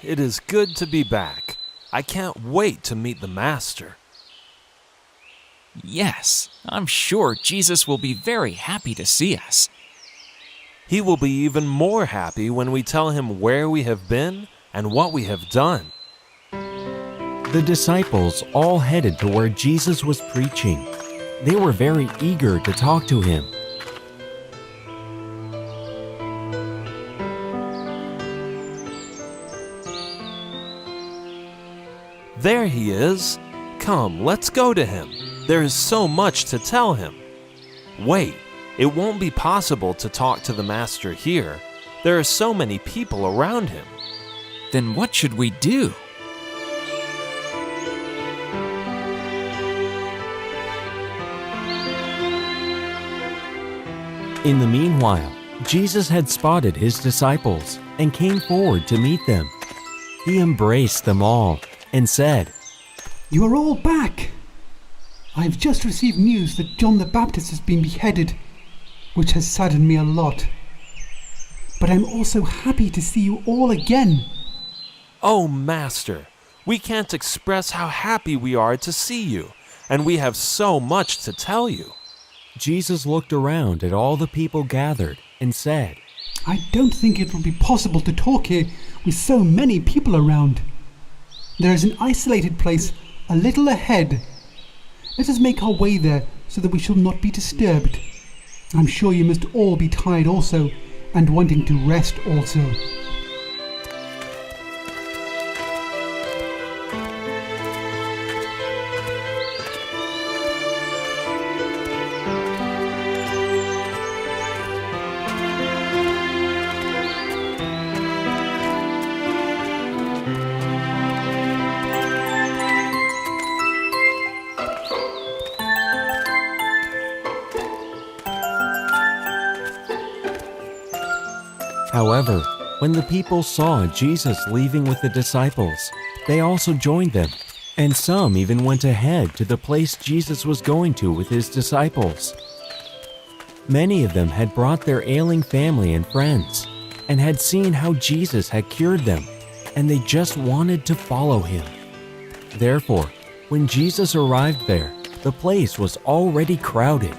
It is good to be back. I can't wait to meet the Master. Yes, I'm sure Jesus will be very happy to see us. He will be even more happy when we tell him where we have been and what we have done. The disciples all headed to where Jesus was preaching. They were very eager to talk to him. There he is. Come, let's go to him. There is so much to tell him. Wait, it won't be possible to talk to the Master here. There are so many people around him. Then what should we do? In the meanwhile, Jesus had spotted his disciples and came forward to meet them. He embraced them all and said, "You are all back. I have just received news that John the Baptist has been beheaded, which has saddened me a lot. But I'm also happy to see you all again." Oh, Master, we can't express how happy we are to see you, and we have so much to tell you. Jesus looked around at all the people gathered and said, "I don't think it will be possible to talk here with so many people around. There is an isolated place a little ahead. Let us make our way there so that we shall not be disturbed. I'm sure you must all be tired also, and wanting to rest also." However, when the people saw Jesus leaving with the disciples, they also joined them, and some even went ahead to the place Jesus was going to with his disciples. Many of them had brought their ailing family and friends, and had seen how Jesus had cured them, and they just wanted to follow him. Therefore, when Jesus arrived there, the place was already crowded.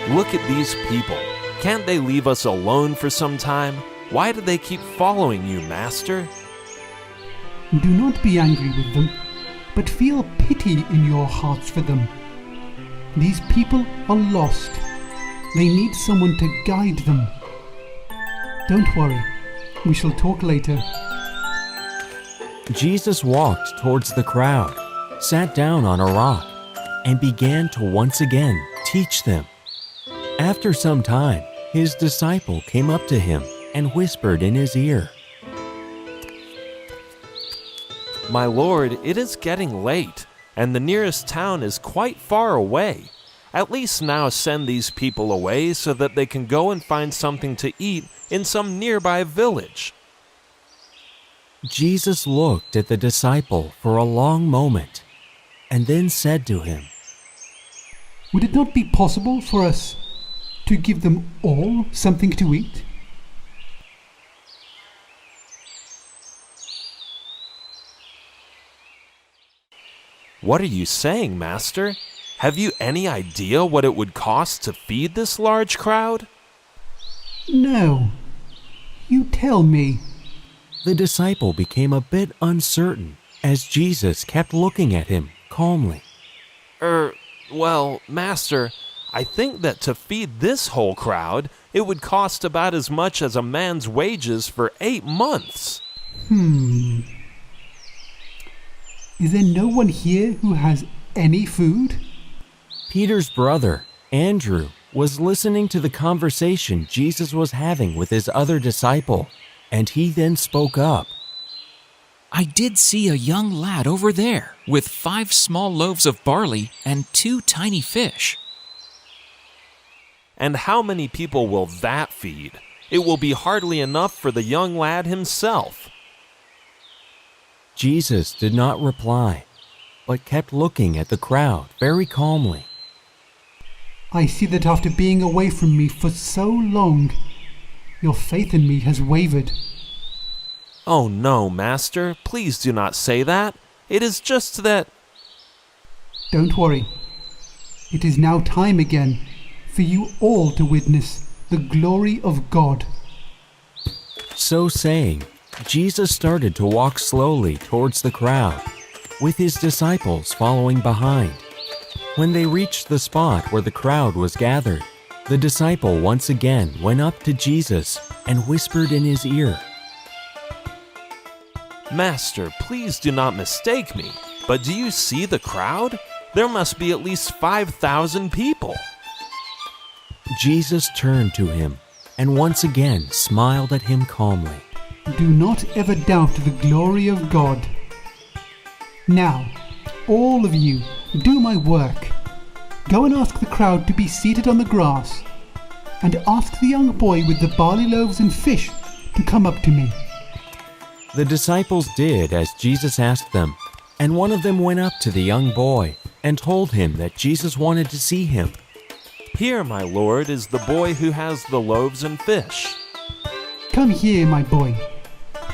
Look at these people. Can't they leave us alone for some time? Why do they keep following you, Master? Do not be angry with them, but feel pity in your hearts for them. These people are lost. They need someone to guide them. Don't worry, we shall talk later. Jesus walked towards the crowd, sat down on a rock, and began to once again teach them. After some time, his disciple came up to him and whispered in his ear, My Lord, it is getting late, and the nearest town is quite far away. At least now send these people away so that they can go and find something to eat in some nearby village. Jesus looked at the disciple for a long moment and then said to him, Would it not be possible for us to give them all something to eat? What are you saying, Master? Have you any idea what it would cost to feed this large crowd? No. You tell me. The disciple became a bit uncertain as Jesus kept looking at him calmly. Well, Master, I think that to feed this whole crowd, it would cost about as much as a man's wages for 8 months. Is there no one here who has any food? Peter's brother, Andrew, was listening to the conversation Jesus was having with his other disciple, and he then spoke up. I did see a young lad over there with 5 small loaves of barley and 2 tiny fish. And how many people will that feed? It will be hardly enough for the young lad himself. Jesus did not reply, but kept looking at the crowd very calmly. I see that after being away from me for so long, your faith in me has wavered. Oh no, Master, please do not say that. It is just that... Don't worry. It is now time again for you all to witness the glory of God. So saying, Jesus started to walk slowly towards the crowd, with his disciples following behind. When they reached the spot where the crowd was gathered, the disciple once again went up to Jesus and whispered in his ear, Master, please do not mistake me, but do you see the crowd? There must be at least 5,000 people. Jesus turned to him and once again smiled at him calmly. Do not ever doubt the glory of God. Now, all of you, do my work. Go and ask the crowd to be seated on the grass, and ask the young boy with the barley loaves and fish to come up to me. The disciples did as Jesus asked them, and one of them went up to the young boy and told him that Jesus wanted to see him. Here, my Lord, is the boy who has the loaves and fish. Come here, my boy,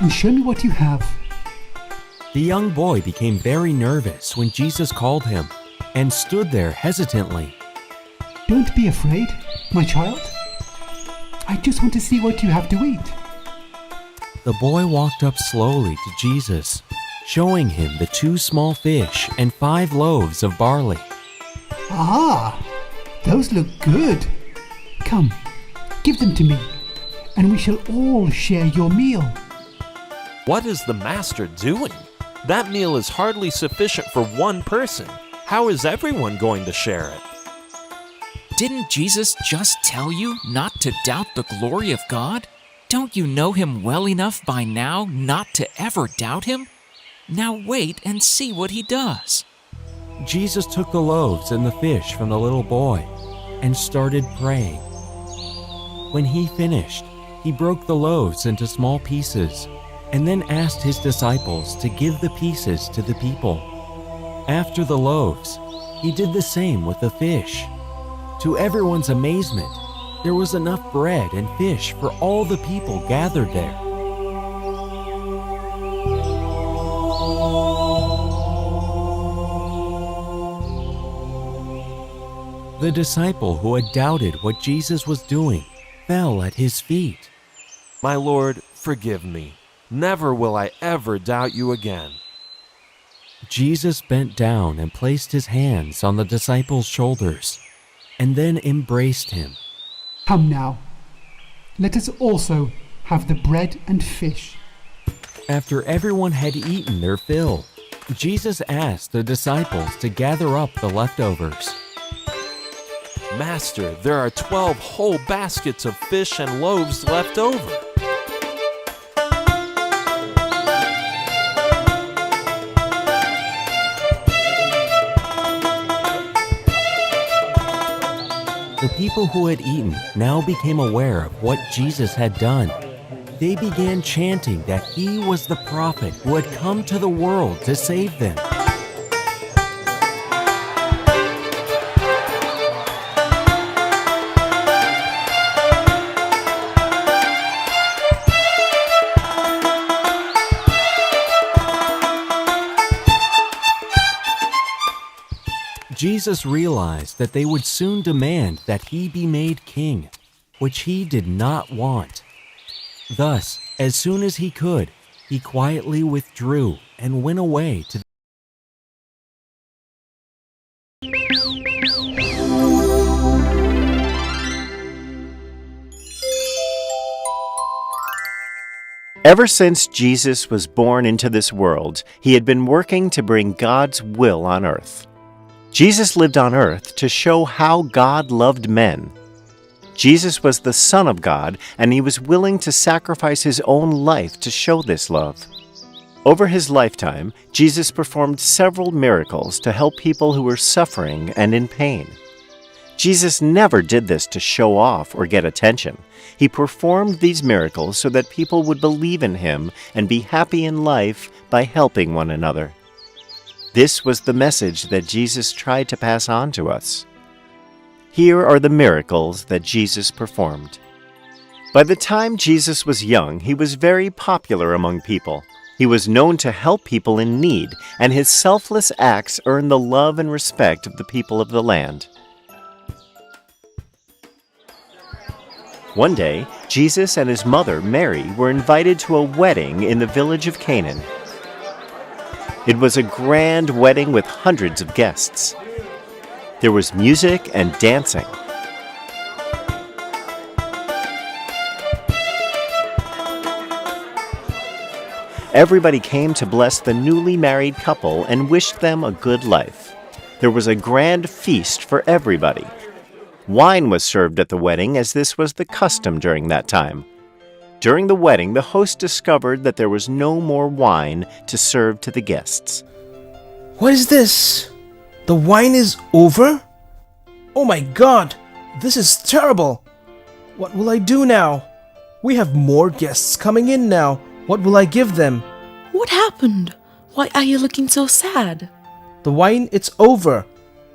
and show me what you have. The young boy became very nervous when Jesus called him and stood there hesitantly. Don't be afraid, my child. I just want to see what you have to eat. The boy walked up slowly to Jesus, showing him the 2 small fish and 5 loaves of barley. Ah, those look good. Come, give them to me, and we shall all share your meal. What is the Master doing? That meal is hardly sufficient for one person. How is everyone going to share it? Didn't Jesus just tell you not to doubt the glory of God? Don't you know him well enough by now not to ever doubt him? Now wait and see what he does. Jesus took the loaves and the fish from the little boy and started praying. When he finished, he broke the loaves into small pieces and then asked his disciples to give the pieces to the people. After the loaves, he did the same with the fish. To everyone's amazement, there was enough bread and fish for all the people gathered there. The disciple who had doubted what Jesus was doing fell at his feet. My Lord, forgive me. Never will I ever doubt you again. Jesus bent down and placed his hands on the disciple's shoulders, and then embraced him. Come now, let us also have the bread and fish. After everyone had eaten their fill, Jesus asked the disciples to gather up the leftovers. Master, there are 12 whole baskets of fish and loaves left over. The people who had eaten now became aware of what Jesus had done. They began chanting that he was the prophet who had come to the world to save them. Jesus realized that they would soon demand that he be made king, which he did not want. Thus, as soon as he could, he quietly withdrew and went away to the Ever since Jesus was born into this world, he had been working to bring God's will on earth. Jesus lived on earth to show how God loved men. Jesus was the Son of God, and he was willing to sacrifice his own life to show this love. Over his lifetime, Jesus performed several miracles to help people who were suffering and in pain. Jesus never did this to show off or get attention. He performed these miracles so that people would believe in him and be happy in life by helping one another. This was the message that Jesus tried to pass on to us. Here are the miracles that Jesus performed. By the time Jesus was young, he was very popular among people. He was known to help people in need, and his selfless acts earned the love and respect of the people of the land. One day, Jesus and his mother, Mary, were invited to a wedding in the village of Cana. It was a grand wedding with hundreds of guests. There was music and dancing. Everybody came to bless the newly married couple and wished them a good life. There was a grand feast for everybody. Wine was served at the wedding, as this was the custom during that time. During the wedding, the host discovered that there was no more wine to serve to the guests. What is this? The wine is over? Oh my God, this is terrible. What will I do now? We have more guests coming in now. What will I give them? What happened? Why are you looking so sad? The wine, it's over.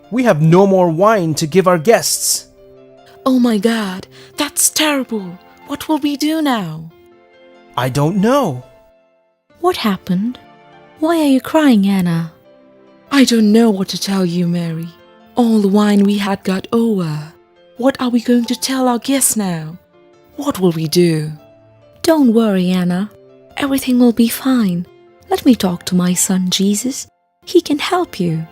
We have no more wine to give our guests. Oh my God, that's terrible. What will we do now? I don't know. What happened? Why are you crying, Anna? I don't know what to tell you, Mary. All the wine we had got over. What are we going to tell our guests now? What will we do? Don't worry, Anna. Everything will be fine. Let me talk to my son, Jesus. He can help you.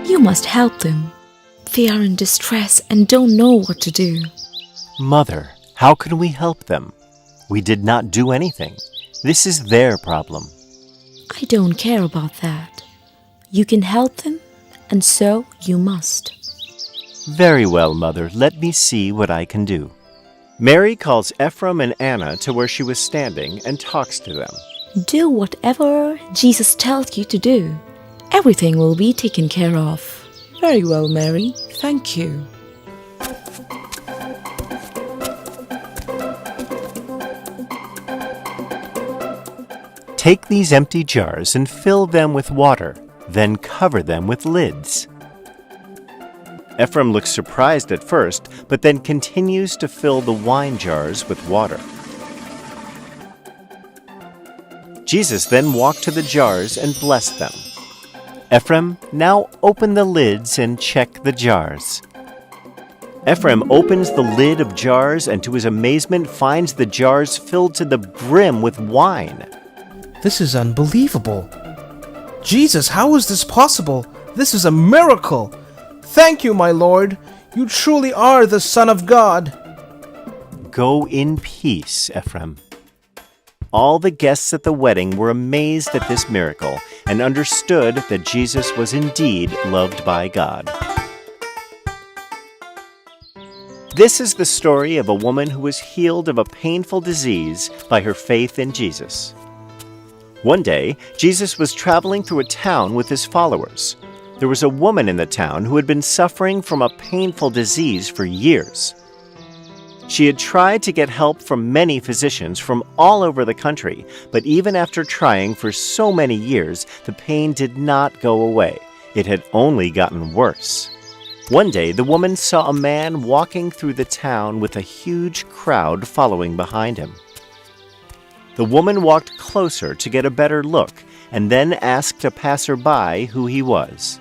You must help them. They are in distress and don't know what to do. Mother, how can we help them? We did not do anything. This is their problem. I don't care about that. You can help them, and so you must. Very well, Mother. Let me see what I can do. Mary calls Ephraim and Anna to where she was standing and talks to them. Do whatever Jesus tells you to do. Everything will be taken care of. Very well, Mary. Thank you. Take these empty jars and fill them with water, then cover them with lids. Ephraim looks surprised at first, but then continues to fill the wine jars with water. Jesus then walked to the jars and blessed them. Ephraim, now open the lids and check the jars. Ephraim opens the lid of jars and to his amazement finds the jars filled to the brim with wine. This is unbelievable. Jesus, how is this possible? This is a miracle. Thank you, my Lord. You truly are the Son of God. Go in peace, Ephraim. All the guests at the wedding were amazed at this miracle and understood that Jesus was indeed loved by God. This is the story of a woman who was healed of a painful disease by her faith in Jesus. One day, Jesus was traveling through a town with his followers. There was a woman in the town who had been suffering from a painful disease for years. She had tried to get help from many physicians from all over the country, but even after trying for so many years, the pain did not go away. It had only gotten worse. One day, the woman saw a man walking through the town with a huge crowd following behind him. The woman walked closer to get a better look and then asked a passerby who he was.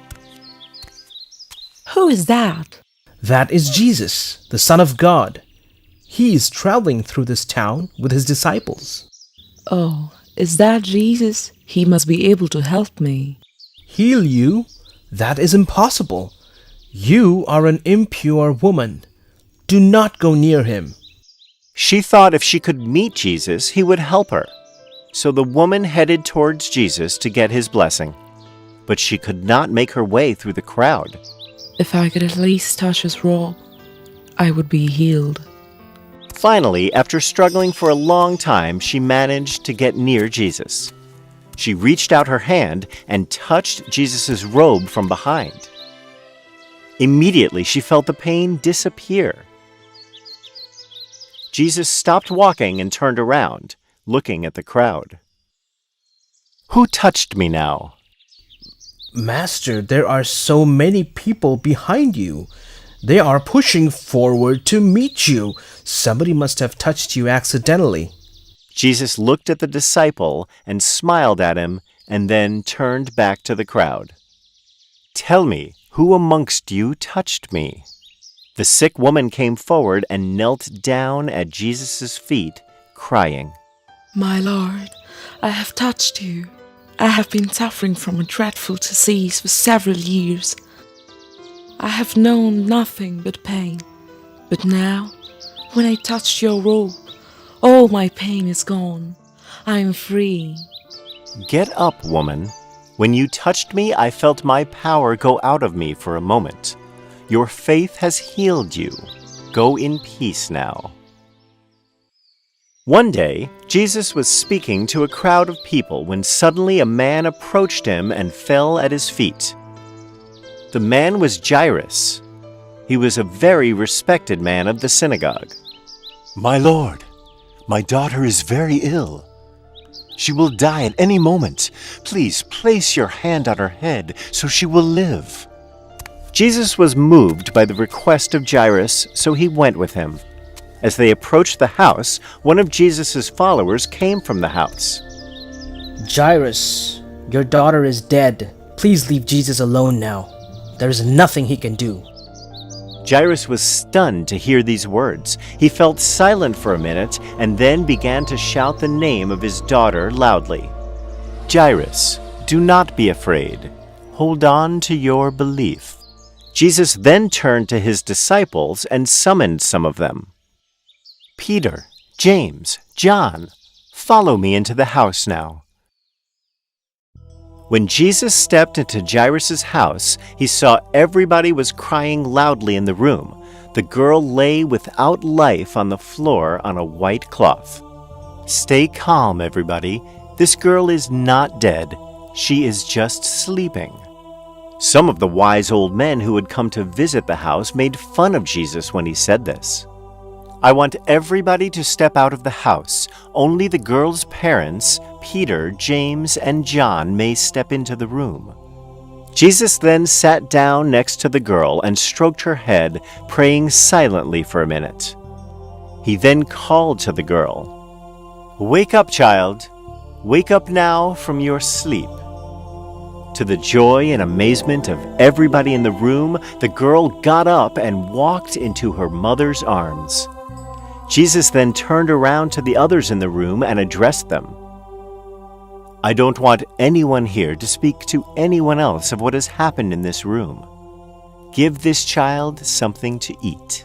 Who is that? That is Jesus, the Son of God. He is traveling through this town with his disciples. Oh, is that Jesus? He must be able to help me. Heal you? That is impossible. You are an impure woman. Do not go near him. She thought if she could meet Jesus, he would help her. So the woman headed towards Jesus to get his blessing. But she could not make her way through the crowd. If I could at least touch his robe, I would be healed. Finally, after struggling for a long time, she managed to get near Jesus. She reached out her hand and touched Jesus' robe from behind. Immediately, she felt the pain disappear. Jesus stopped walking and turned around, looking at the crowd. "Who touched me now?" Master, there are so many people behind you. They are pushing forward to meet you. Somebody must have touched you accidentally. Jesus looked at the disciple and smiled at him, and then turned back to the crowd. "Tell me, who amongst you touched me?" The sick woman came forward and knelt down at Jesus' feet, crying. My Lord, I have touched you. I have been suffering from a dreadful disease for several years. I have known nothing but pain. But now, when I touched your robe, all my pain is gone. I am free. "Get up, woman. When you touched me, I felt my power go out of me for a moment. Your faith has healed you. Go in peace now." One day, Jesus was speaking to a crowd of people when suddenly a man approached him and fell at his feet. The man was Jairus. He was a very respected man of the synagogue. "My Lord, my daughter is very ill. She will die at any moment. Please place your hand on her head so she will live." Jesus was moved by the request of Jairus, so he went with him. As they approached the house, one of Jesus' followers came from the house. "Jairus, your daughter is dead. Please leave Jesus alone now. There is nothing he can do." Jairus was stunned to hear these words. He felt silent for a minute and then began to shout the name of his daughter loudly. "Jairus, do not be afraid. Hold on to your belief." Jesus then turned to his disciples and summoned some of them. "Peter, James, John, follow me into the house now." When Jesus stepped into Jairus' house, he saw everybody was crying loudly in the room. The girl lay without life on the floor on a white cloth. "Stay calm, everybody. This girl is not dead. She is just sleeping." Some of the wise old men who had come to visit the house made fun of Jesus when he said this. "I want everybody to step out of the house. Only the girl's parents, Peter, James, and John, may step into the room." Jesus then sat down next to the girl and stroked her head, praying silently for a minute. He then called to the girl, "Wake up, child. Wake up now from your sleep." To the joy and amazement of everybody in the room, the girl got up and walked into her mother's arms. Jesus then turned around to the others in the room and addressed them. "I don't want anyone here to speak to anyone else of what has happened in this room. Give this child something to eat."